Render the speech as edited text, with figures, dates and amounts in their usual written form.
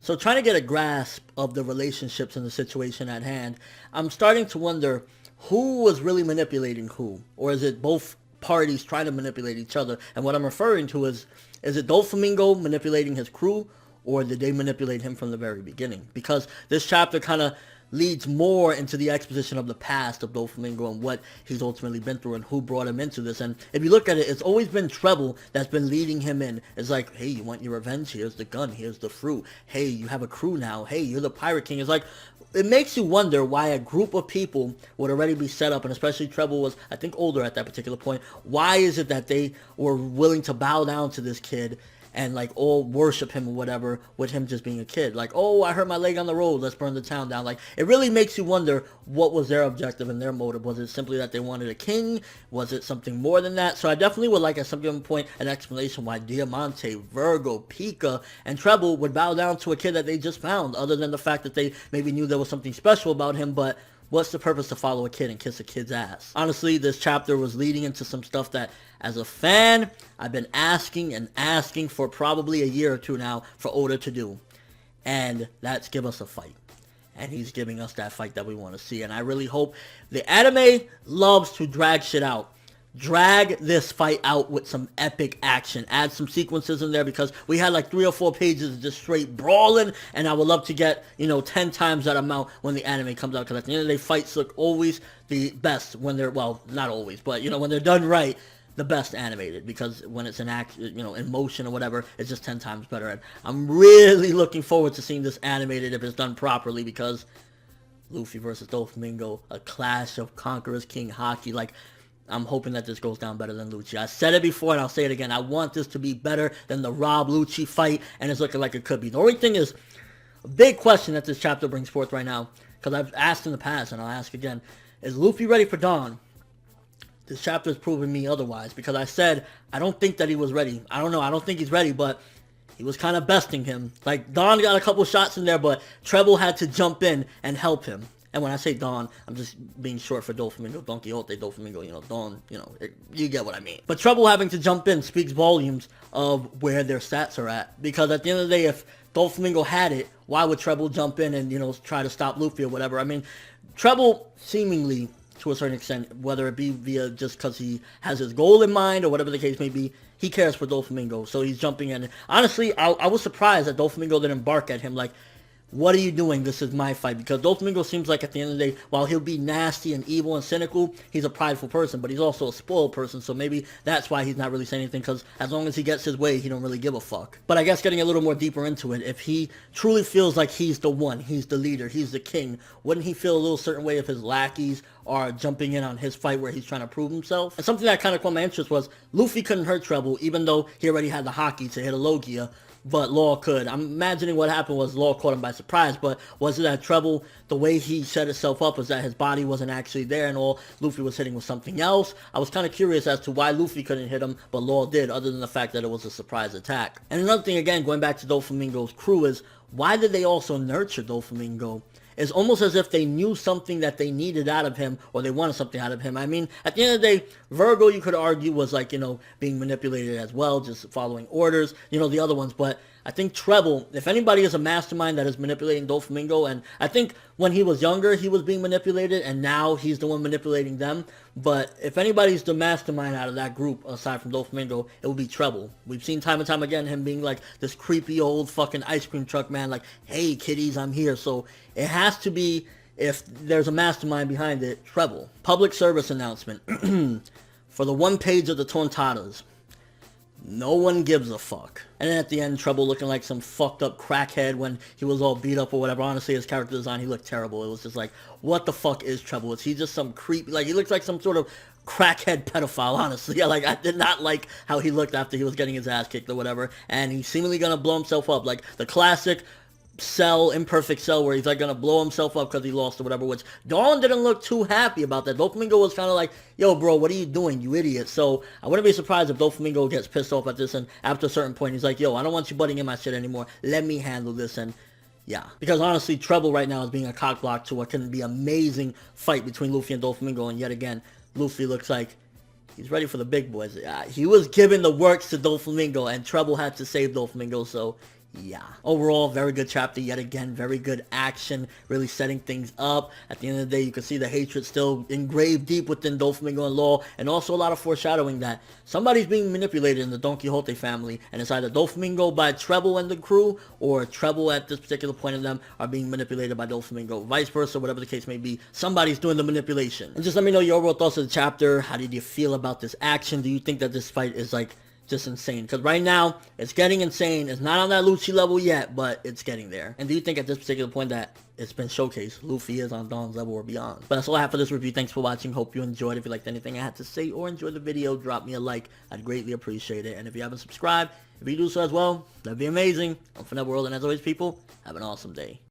So trying to get a grasp of the relationships and the situation at hand, I'm starting to wonder who was really manipulating who, or is it both parties trying to manipulate each other? And what I'm referring to is it Doflamingo manipulating his crew, or did they manipulate him from the very beginning? Because this chapter kind of leads more into the exposition of the past of Doflamingo and what he's ultimately been through and who brought him into this. And if you look at it, it's always been Trebol that's been leading him in. It's like, hey, you want your revenge? Here's the gun. Here's the fruit. Hey, you have a crew now. Hey, you're the Pirate King. It's like, it makes you wonder why a group of people would already be set up, and especially Trebol was, I think, older at that particular point. Why is it that they were willing to bow down to this kid and like all worship him or whatever, with him just being a kid? Like, oh, I hurt my leg on the road, let's burn the town down. Like, it really makes you wonder what was their objective and their motive. Was it simply that they wanted a king? Was it something more than that? So I definitely would like at some given point an explanation why Diamante, Virgo, Pika, and Trebol would bow down to a kid that they just found, other than the fact that they maybe knew there was something special about him. But what's the purpose to follow a kid and kiss a kid's ass? Honestly, this chapter was leading into some stuff that, as a fan, I've been asking and asking for probably a year or two now for Oda to do. And that's give us a fight. And he's giving us that fight that we want to see. And I really hope the anime loves to drag shit out. Drag this fight out with some epic action. Add some sequences in there, because we had like 3 or 4 pages of just straight brawling, and I would love to get, 10 times that amount when the anime comes out, because at the end of the day, fights look always the best when they're, well, not always, but when they're done right, the best animated, because when it's in act, in motion or whatever, it's just 10 times better. And I'm really looking forward to seeing this animated if it's done properly, because Luffy versus Doflamingo, a clash of Conquerors King Haki, like, I'm hoping that this goes down better than Lucci. I said it before and I'll say it again. I want this to be better than the Rob Lucci fight, and it's looking like it could be. The only thing is, a big question that this chapter brings forth right now, because I've asked in the past and I'll ask again, is Luffy ready for Dawn? This chapter is proving me otherwise, because I said I don't think that he was ready. I don't know. I don't think he's ready, but he was kind of besting him. Like, Dawn got a couple shots in there, but Trebol had to jump in and help him. And when I say Dawn, I'm just being short for Doflamingo, Don Quixote, Doflamingo, Dawn, you get what I mean. But Trebol having to jump in speaks volumes of where their stats are at. Because at the end of the day, if Doflamingo had it, why would Trebol jump in and, try to stop Luffy or whatever? I mean, Trebol seemingly, to a certain extent, whether it be via just because he has his goal in mind or whatever the case may be, he cares for Doflamingo. So he's jumping in. Honestly, I was surprised that Doflamingo didn't bark at him like, what are you doing? This is my fight. Because Doflamingo seems like at the end of the day, while he'll be nasty and evil and cynical, he's a prideful person, but he's also a spoiled person, so maybe that's why he's not really saying anything, because as long as he gets his way, he don't really give a fuck. But I guess getting a little more deeper into it, if he truly feels like he's the one, he's the leader, he's the king, wouldn't he feel a little certain way if his lackeys are jumping in on his fight where he's trying to prove himself? And something that kind of caught my interest was, Luffy couldn't hurt Trebol, even though he already had the Haki to hit a Logia, but Law could. I'm imagining what happened was Law caught him by surprise, but was it that Trebol, the way he set himself up was that his body wasn't actually there and all Luffy was hitting was something else? I was kind of curious as to why Luffy couldn't hit him, but Law did, other than the fact that it was a surprise attack. And another thing, again, going back to Doflamingo's crew, is why did they also nurture Doflamingo? It's almost as if they knew something that they needed out of him, or they wanted something out of him. I mean, at the end of the day, Virgo, you could argue, was like, being manipulated as well, just following orders, the other ones. But I think Trebol, if anybody is a mastermind that is manipulating Doflamingo, and I think when he was younger, he was being manipulated, and now he's the one manipulating them. But if anybody's the mastermind out of that group, aside from Doflamingo, it would be Trebol. We've seen time and time again him being like this creepy old fucking ice cream truck man, like, hey kiddies, I'm here. So it has to be, if there's a mastermind behind it, Trebol. Public service announcement. For the one page of the Tontadas, no one gives a fuck. And then at the end, Trebol looking like some fucked up crackhead when he was all beat up or whatever. Honestly, his character design, he looked terrible. It was just like, what the fuck is Trebol? Is he just some creep? Like, he looks like some sort of crackhead pedophile, honestly. Like, I did not like how he looked after he was getting his ass kicked or whatever. And he's seemingly gonna blow himself up. Like, the classic Cell, imperfect Cell, where he's like gonna blow himself up because he lost or whatever, which Dawn didn't look too happy about that. Doflamingo was kind of like, yo bro, what are you doing, you idiot? So I wouldn't be surprised if Doflamingo gets pissed off at this, and after a certain point he's like, yo, I don't want you butting in my shit anymore, let me handle this. And yeah, because honestly, Trebol right now is being a cockblock to what can be an amazing fight between Luffy and Doflamingo, and yet again, Luffy looks like he's ready for the big boys. He was giving the works to Doflamingo, and Trebol had to save Doflamingo, so Yeah. Overall, very good chapter yet again. Very good action, really setting things up. At the end of the day, you can see the hatred still engraved deep within Doflamingo and Law, and also a lot of foreshadowing that somebody's being manipulated in the Don Quixote family, and it's either Doflamingo by Trebol and the crew, or Trebol at this particular point of them are being manipulated by Doflamingo. Vice versa, whatever the case may be, somebody's doing the manipulation. And just let me know your overall thoughts of the chapter. How did you feel about this action? Do you think that this fight is like just insane? Because right now, it's getting insane. It's not on that Lucci level yet, but it's getting there. And do you think at this particular point that it's been showcased Luffy is on Don's level or beyond? But that's all I have for this review. Thanks for watching. Hope you enjoyed. If you liked anything I had to say or enjoyed the video, drop me a like. I'd greatly appreciate it. And if you haven't subscribed, if you do so as well, that'd be amazing. I'm from that world, and as always, people, have an awesome day.